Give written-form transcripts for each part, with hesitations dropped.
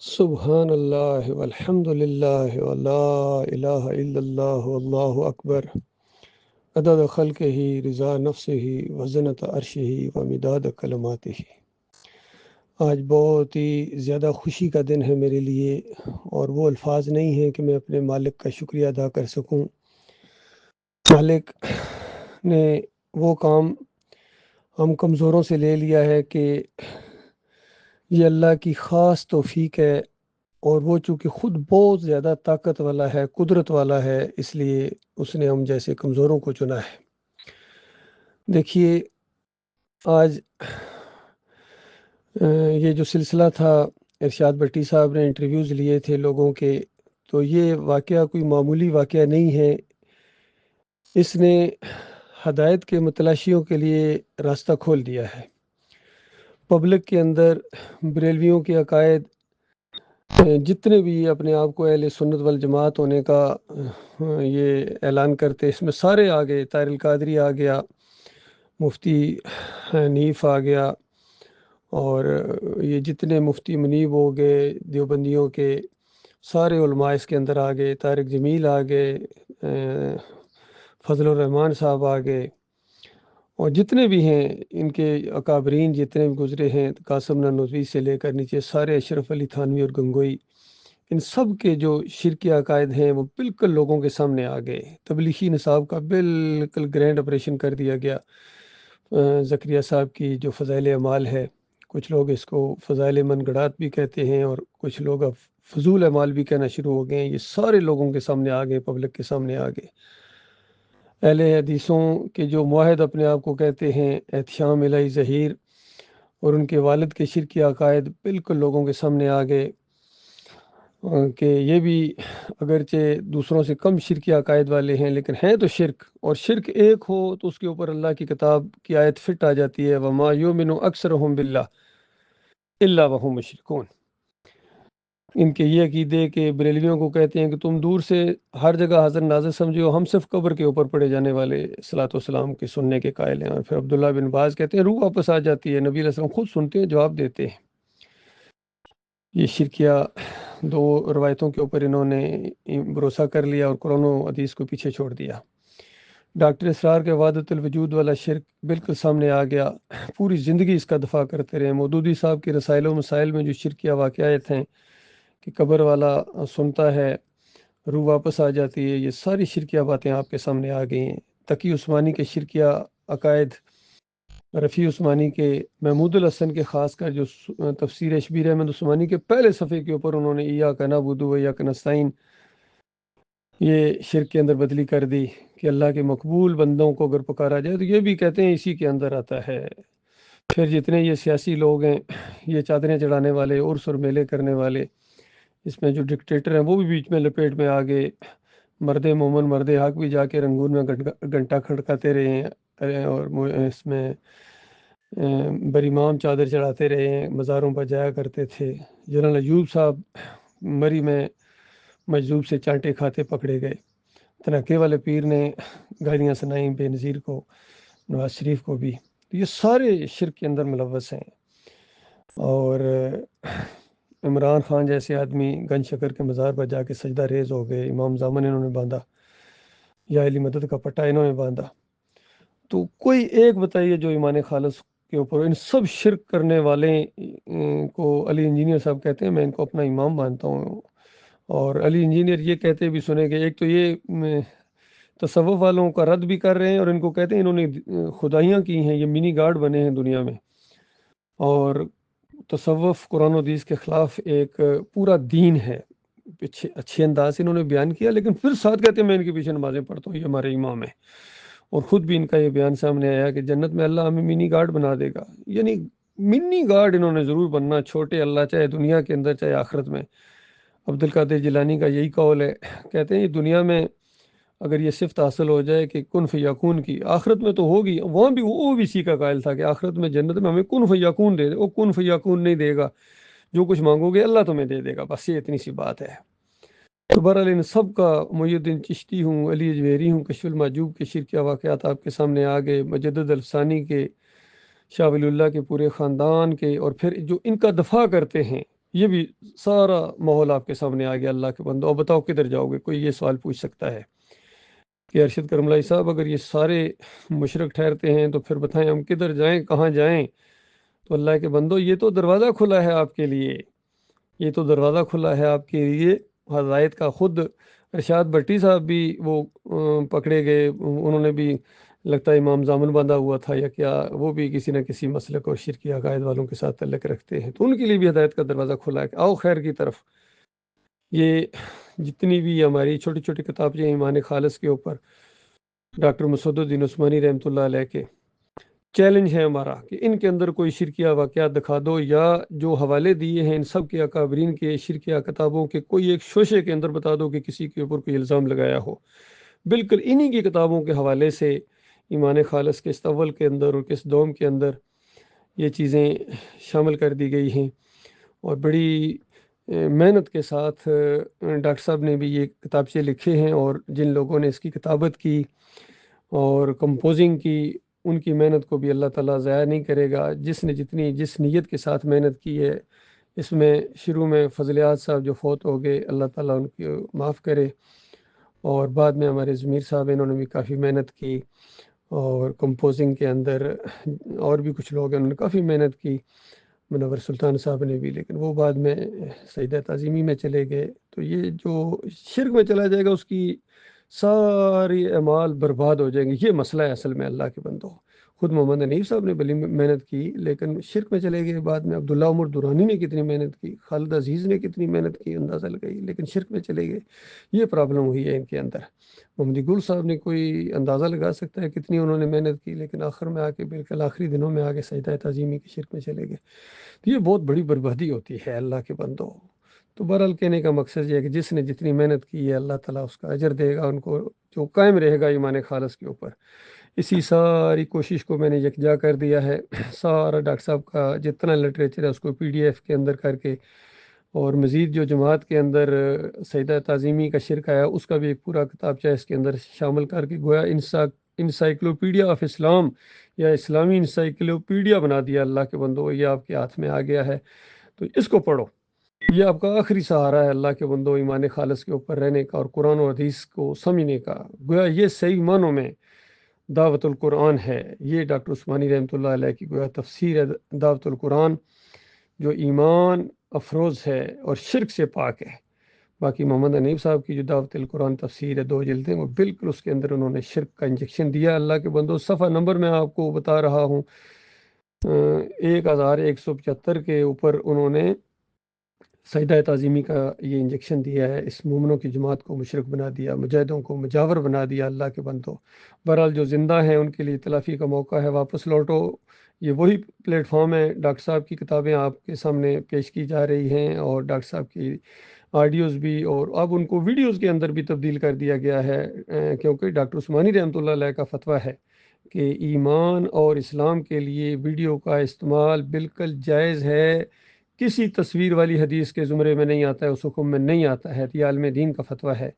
سبحان اللہ والحمد للہ ولا الہ الا اللہ واللہ اکبر عدد خلقہ رضا نفسہ وزنت عرشہ ومداد کلماتہ۔ آج بہت ہی زیادہ خوشی کا دن ہے میرے لیے، اور وہ الفاظ نہیں ہیں کہ میں اپنے مالک کا شکریہ ادا کر سکوں۔ مالک نے وہ کام ہم کمزوروں سے لے لیا ہے کہ یہ اللہ کی خاص توفیق ہے، اور وہ چونکہ خود بہت زیادہ طاقت والا ہے، قدرت والا ہے، اس لیے اس نے ہم جیسے کمزوروں کو چنا ہے۔ دیکھیے، آج یہ جو سلسلہ تھا، ارشاد بٹی صاحب نے انٹرویوز لیے تھے لوگوں کے، تو یہ واقعہ کوئی معمولی واقعہ نہیں ہے۔ اس نے ہدایت کے متلاشیوں کے لیے راستہ کھول دیا ہے۔ پبلک کے اندر بریلویوں کے عقائد، جتنے بھی اپنے آپ کو اہل سنت والجماعت ہونے کا یہ اعلان کرتے، اس میں سارے آ گئے۔ طاہر القادری آ گیا، مفتی حنیف آ گیا، اور یہ جتنے مفتی منیب ہو گئے دیوبندیوں کے، سارے علماء اس کے اندر آ گئے۔ طارق جمیل آ گئے، فضل الرحمان صاحب آ گئے، اور جتنے بھی ہیں ان کے اکابرین جتنے بھی گزرے ہیں، قاسم نانوتوی سے لے کر نیچے سارے، اشرف علی تھانوی اور گنگوئی، ان سب کے جو شرکی عقائد ہیں وہ بالکل لوگوں کے سامنے آ گئے۔ تبلیغی نصاب کا بالکل گرینڈ آپریشن کر دیا گیا۔ زکریا صاحب کی جو فضائل اعمال ہے، کچھ لوگ اس کو فضائل من گڑات بھی کہتے ہیں، اور کچھ لوگ اب فضول اعمال بھی کہنا شروع ہو گئے ہیں۔ یہ سارے لوگوں کے سامنے آ گئے، پبلک کے سامنے آ گئے۔ اہل حدیثوں کے جو معاہد اپنے آپ کو کہتے ہیں، احتشام الہی ظہیر اور ان کے والد کے شرکی عقائد بالکل لوگوں کے سامنے آ گئے، کہ یہ بھی اگرچہ دوسروں سے کم شرکی عقائد والے ہیں، لیکن ہیں تو شرک، اور شرک ایک ہو تو اس کے اوپر اللہ کی کتاب کی آیت فٹ آ جاتی ہے، وَمَا يُؤْمِنُ أَكْثَرُهُم بِاللَّهِ إِلَّا وَهُمْ مُشْرِكُونَ۔ ان کے یہ عقیدے کہ بریلویوں کو کہتے ہیں کہ تم دور سے ہر جگہ حاضر ناظر سمجھو، ہم صرف قبر کے اوپر پڑے جانے والے صلاۃ والسلام کے سننے کے قائل ہیں۔ اور پھر عبداللہ بن باز کہتے ہیں روح واپس آ جاتی ہے، نبی علیہ السلام خود سنتے ہیں، جواب دیتے ہیں۔ یہ شرکیہ دو روایتوں کے اوپر انہوں نے بھروسہ کر لیا اور قرآن و حدیث کو پیچھے چھوڑ دیا۔ ڈاکٹر اسرار کے وحدت الوجود والا شرک بالکل سامنے آ گیا، پوری زندگی اس کا دفاع کرتے رہے۔ مودودی صاحب کے رسائل و مسائل میں جو شرکیہ واقعات ہیں کہ قبر والا سنتا ہے، روح واپس آ جاتی ہے، یہ ساری شرکیہ باتیں آپ کے سامنے آ گئی ہیں۔ تقی عثمانی کے شرکیہ عقائد، رفیع عثمانی کے، محمود الحسن کے، خاص کر جو تفسیر شبیر احمد عثمانی کے پہلے صفحے کے اوپر انہوں نے ایاک نعبد و ایاک نستعین یہ شرک کے اندر بدلی کر دی کہ اللہ کے مقبول بندوں کو اگر پکارا جائے تو یہ بھی کہتے ہیں اسی کے اندر آتا ہے۔ پھر جتنے یہ سیاسی لوگ ہیں، یہ چادریں چڑھانے والے، عرس اور میلے کرنے والے، اس میں جو ڈکٹیٹر ہیں وہ بھی بیچ میں لپیٹ میں آ گئے۔ مرد مومن مرد حق بھی جا کے رنگون میں گھنٹہ کھڑکاتے رہے ہیں، اور اس میں بریمام چادر چڑھاتے رہے ہیں، مزاروں پر جایا کرتے تھے۔ جنرل ایوب صاحب مری میں مجذوب سے چانٹے کھاتے پکڑے گئے۔ تنکے والے پیر نے گالیاں سنائیں بے نظیر کو، نواز شریف کو بھی۔ یہ سارے شرک کے اندر ملوث ہیں۔ اور عمران خان جیسے آدمی گنج شکر کے مزار پر جا کے سجدہ ریز ہو گئے، امام زامن انہوں نے باندھا، یا علی مدد کا پٹا انہوں نے باندھا۔ تو کوئی ایک بتائیے جو ایمان خالص کے اوپر، ان سب شرک کرنے والے کو علی انجینئر صاحب کہتے ہیں، میں ان کو اپنا امام مانتا ہوں۔ اور علی انجینئر یہ کہتے بھی سنے کہ ایک تو یہ تصوف والوں کا رد بھی کر رہے ہیں، اور ان کو کہتے ہیں انہوں نے خدائیاں کی ہیں، یہ منی گاڈ بنے ہیں دنیا میں۔ اور تصوف قرآن و حدیث کے خلاف ایک پورا دین ہے، اچھے انداز سے انہوں نے بیان کیا، لیکن پھر ساتھ کہتے ہیں میں ان کے پیچھے نمازیں پڑھتا ہوں، یہ ہمارے امام ہیں۔ اور خود بھی ان کا یہ بیان سامنے آیا کہ جنت میں اللہ ہمیں منی گاڈ بنا دے گا، یعنی منی گاڈ انہوں نے ضرور بننا، چھوٹے اللہ، چاہے دنیا کے اندر چاہے آخرت میں۔ عبد القادر جیلانی کا یہی قول ہے، کہتے ہیں یہ دنیا میں اگر یہ صفت حاصل ہو جائے کہ کن فیکون کی، آخرت میں تو ہوگی، وہاں بھی وہ بھی اسی کا قائل تھا کہ آخرت میں جنت میں ہمیں کن فیکون دے دے، وہ کن فیکون نہیں دے گا، جو کچھ مانگو گے اللہ تمہیں دے دے گا، بس یہ اتنی سی بات ہے۔ تو بہرحال ان سب کا، محی الدین چشتی ہوں، علی اجمیری ہوں، کشف المحجوب کے شرکیہ واقعات آپ کے سامنے آ گئے، مجدد الفسانی کے، شاہ ولی اللہ کے پورے خاندان کے، اور پھر جو ان کا دفاع کرتے ہیں یہ بھی سارا ماحول آپ کے سامنے آ گیا اللہ کے بندو. اب بتاؤ کدھر جاؤ گے؟ کوئی یہ سوال پوچھ سکتا ہے کہ ارشد کرملائی صاحب اگر یہ سارے مشرک ٹھہرتے ہیں تو پھر بتائیں ہم کدھر جائیں، کہاں جائیں؟ تو اللہ کے بندو یہ تو دروازہ کھلا ہے آپ کے لیے، یہ تو دروازہ کھلا ہے آپ کے لیے ہدایت کا. خود ارشاد بٹی صاحب بھی وہ پکڑے گئے، انہوں نے بھی لگتا ہے امام زامن باندھا ہوا تھا یا کیا، وہ بھی کسی نہ کسی مسلک اور شرکی عقائد والوں کے ساتھ تعلق رکھتے ہیں، تو ان کے لیے بھی ہدایت کا دروازہ کھلا ہے کہ آؤ خیر کی طرف. یہ جتنی بھی ہماری چھوٹی چھوٹی کتابیں ایمان خالص کے اوپر ڈاکٹر مسعود الدین عثمانی رحمۃ اللہ علیہ کے چیلنج ہے ہمارا کہ ان کے اندر کوئی شرکیہ واقعات دکھا دو، یا جو حوالے دیے ہیں ان سب کے اکابرین کے شرکیہ کتابوں کے کوئی ایک شوشے کے اندر بتا دو کہ کسی کے اوپر کوئی الزام لگایا ہو. بالکل انہی کی کتابوں کے حوالے سے ایمان خالص کے اول کے اندر اور کس دوم کے اندر یہ چیزیں شامل کر دی گئی ہیں. اور بڑی محنت کے ساتھ ڈاکٹر صاحب نے بھی یہ کتابچے لکھے ہیں، اور جن لوگوں نے اس کی کتابت کی اور کمپوزنگ کی ان کی محنت کو بھی اللہ تعالیٰ ضائع نہیں کرے گا. جس نے جس نیت کے ساتھ محنت کی ہے، اس میں شروع میں فضلیات صاحب جو فوت ہو گئے، اللہ تعالیٰ ان کو معاف کرے، اور بعد میں ہمارے ضمیر صاحب انہوں نے بھی کافی محنت کی، اور کمپوزنگ کے اندر اور بھی کچھ لوگ ہیں انہوں نے کافی محنت کی، منور سلطان صاحب نے بھی، لیکن وہ بعد میں سجدہ تعظیمی میں چلے گئے. تو یہ جو شرک میں چلا جائے گا اس کی ساری اعمال برباد ہو جائیں گے. یہ مسئلہ ہے اصل میں اللہ کے بندوں. خود محمد حنیف صاحب نے بڑی محنت کی لیکن شرک میں چلے گئے. بعد میں عبداللہ عمر دورانی نے کتنی محنت کی، خالد عزیز نے کتنی محنت کی اندازہ لگائی، لیکن شرک میں چلے گئے. یہ پرابلم ہوئی ہے ان کے اندر. محمد گل صاحب نے کوئی اندازہ لگا سکتا ہے کتنی انہوں نے محنت کی، لیکن آخر میں آ کے بالکل آخری دنوں میں آ کے سجدہ تعظیمی کی شرک میں چلے گئے. تو یہ بہت بڑی بربادی ہوتی ہے اللہ کے بندوں. تو بہرحال کہنے کا مقصد یہ ہے کہ جس نے جتنی محنت کی ہے اللہ تعالیٰ اس کا اجر دے گا ان کو، جو قائم رہے گا ایمان خالص کے اوپر. اسی ساری کوشش کو میں نے یکجا کر دیا ہے. سارا ڈاکٹر صاحب کا جتنا لٹریچر ہے اس کو PDF کے اندر کر کے، اور مزید جو جماعت کے اندر سجدہ تعظیمی کا شرک آیا اس کا بھی ایک پورا کتابچہ اس کے اندر شامل کر کے گویا انسائکلوپیڈیا آف اسلام یا اسلامی انسائکلوپیڈیا بنا دیا. اللہ کے بندو یہ آپ کے ہاتھ میں آ گیا ہے، تو اس کو پڑھو. یہ آپ کا آخری سہارا ہے اللہ کے بندو ایمان خالص کے اوپر رہنے کا اور قرآن و حدیث کو سمجھنے کا. گویا یہ صحیح معنوں میں دعوت القرآن ہے. یہ ڈاکٹر عثمانی رحمۃ اللہ علیہ کی گویا تفسیر ہے دعوت القرآن، جو ایمان افروز ہے اور شرک سے پاک ہے. باقی محمد حنیف صاحب کی جو دعوت القرآن تفسیر ہے 2 جلدیں، وہ بالکل اس کے اندر انہوں نے شرک کا انجیکشن دیا. اللہ کے بندو صفحہ نمبر میں آپ کو بتا رہا ہوں، 1175 کے اوپر انہوں نے سجدہ تعظیمی کا یہ انجیکشن دیا ہے. اس مومنوں کی جماعت کو مشرک بنا دیا، مجاہدوں کو مجاور بنا دیا. اللہ کے بندو بہرحال جو زندہ ہیں ان کے لیے تلافی کا موقع ہے، واپس لوٹو. یہ وہی پلیٹ فارم ہے. ڈاکٹر صاحب کی کتابیں آپ کے سامنے پیش کی جا رہی ہیں، اور ڈاکٹر صاحب کی آڈیوز بھی، اور اب ان کو ویڈیوز کے اندر بھی تبدیل کر دیا گیا ہے، کیونکہ ڈاکٹر عثمانی رحمۃ اللہ علیہ کا فتویٰ ہے کہ ایمان اور اسلام کے لیے ویڈیو کا استعمال بالکل جائز ہے. کسی تصویر والی حدیث کے زمرے میں نہیں آتا ہے، اس حکم میں نہیں آتا ہے. یہ عالم دین کا فتویٰ ہے.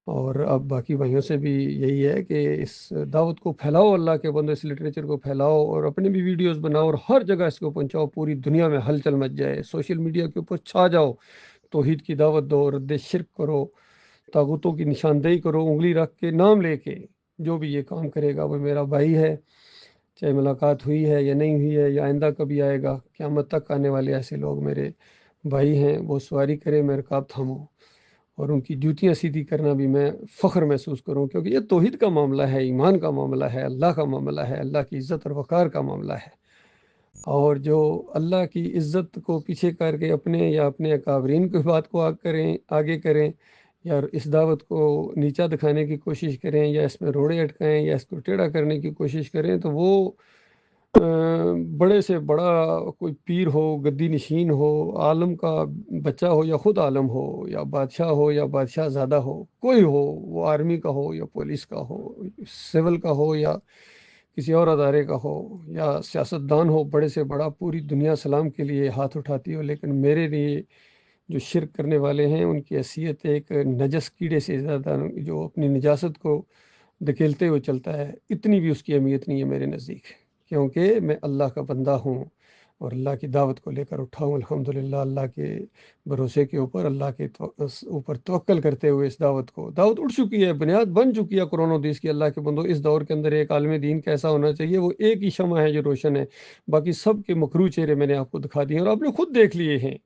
اور اب باقی بھائیوں سے بھی یہی ہے کہ اس دعوت کو پھیلاؤ، اللہ کے بندو اس لٹریچر کو پھیلاؤ، اور اپنے بھی ویڈیوز بناؤ اور ہر جگہ اس کو پہنچاؤ. پوری دنیا میں ہلچل مچ جائے، سوشل میڈیا کے اوپر چھا جاؤ، توحید کی دعوت دو، رد شرک کرو، طاغوتوں کی نشاندہی کرو، انگلی رکھ کے نام لے کے. جو بھی یہ کام کرے گا وہ میرا بھائی ہے، چاہے ملاقات ہوئی ہے یا نہیں ہوئی ہے یا آئندہ کبھی آئے گا. قیامت تک آنے والے ایسے لوگ میرے بھائی ہیں. وہ سواری کرے میں رکاب تھاموں، اور ان کی ڈیوٹیاں سیدھی کرنا بھی میں فخر محسوس کروں، کیونکہ یہ توحید کا معاملہ ہے، ایمان کا معاملہ ہے، اللہ کا معاملہ ہے، اللہ کی عزت اور وقار کا معاملہ ہے. اور جو اللہ کی عزت کو پیچھے کر کے اپنے یا اپنے اکابرین کی بات کو آگے کریں، یا اس دعوت کو نیچا دکھانے کی کوشش کریں، یا اس میں روڑے اٹکائیں، یا اس کو ٹیڑھا کرنے کی کوشش کریں، تو وہ بڑے سے بڑا کوئی پیر ہو، گدی نشین ہو، عالم کا بچہ ہو یا خود عالم ہو، یا بادشاہ ہو یا بادشاہ زادہ ہو، کوئی ہو، وہ آرمی کا ہو یا پولیس کا ہو، سول کا ہو یا کسی اور ادارے کا ہو، یا سیاستدان ہو بڑے سے بڑا، پوری دنیا سلام کے لیے ہاتھ اٹھاتی ہو، لیکن میرے لیے جو شرک کرنے والے ہیں ان کی حیثیت ایک نجس کیڑے سے زیادہ، جو اپنی نجاست کو دھکیلتے ہوئے چلتا ہے، اتنی بھی اس کی اہمیت نہیں ہے میرے نزدیک. کیونکہ میں اللہ کا بندہ ہوں، اور اللہ کی دعوت کو لے کر اٹھا ہوں الحمدللہ، اللہ کے بھروسے کے اوپر، اللہ کے اوپر توکل کرتے ہوئے اس دعوت اٹھ چکی ہے، بنیاد بن چکی ہے قرآن و حدیث کی۔ اللہ کے بندو، اس دور کے اندر ایک عالم دین کیسا ہونا چاہیے؟ وہ ایک ہی شمع ہے جو روشن ہے، باقی سب کے مکروہ چہرے میں نے آپ کو دکھا دیے اور آپ نے خود دیکھ لیے ہیں۔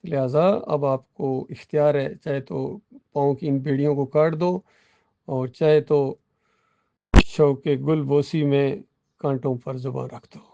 لہٰذا اب آپ کو اختیار ہے، چاہے تو پاؤں کی ان بیڑیوں کو کاٹ دو، اور چاہے تو شوق کے گل بوسی میں کانٹوں پر زبان رکھ دو۔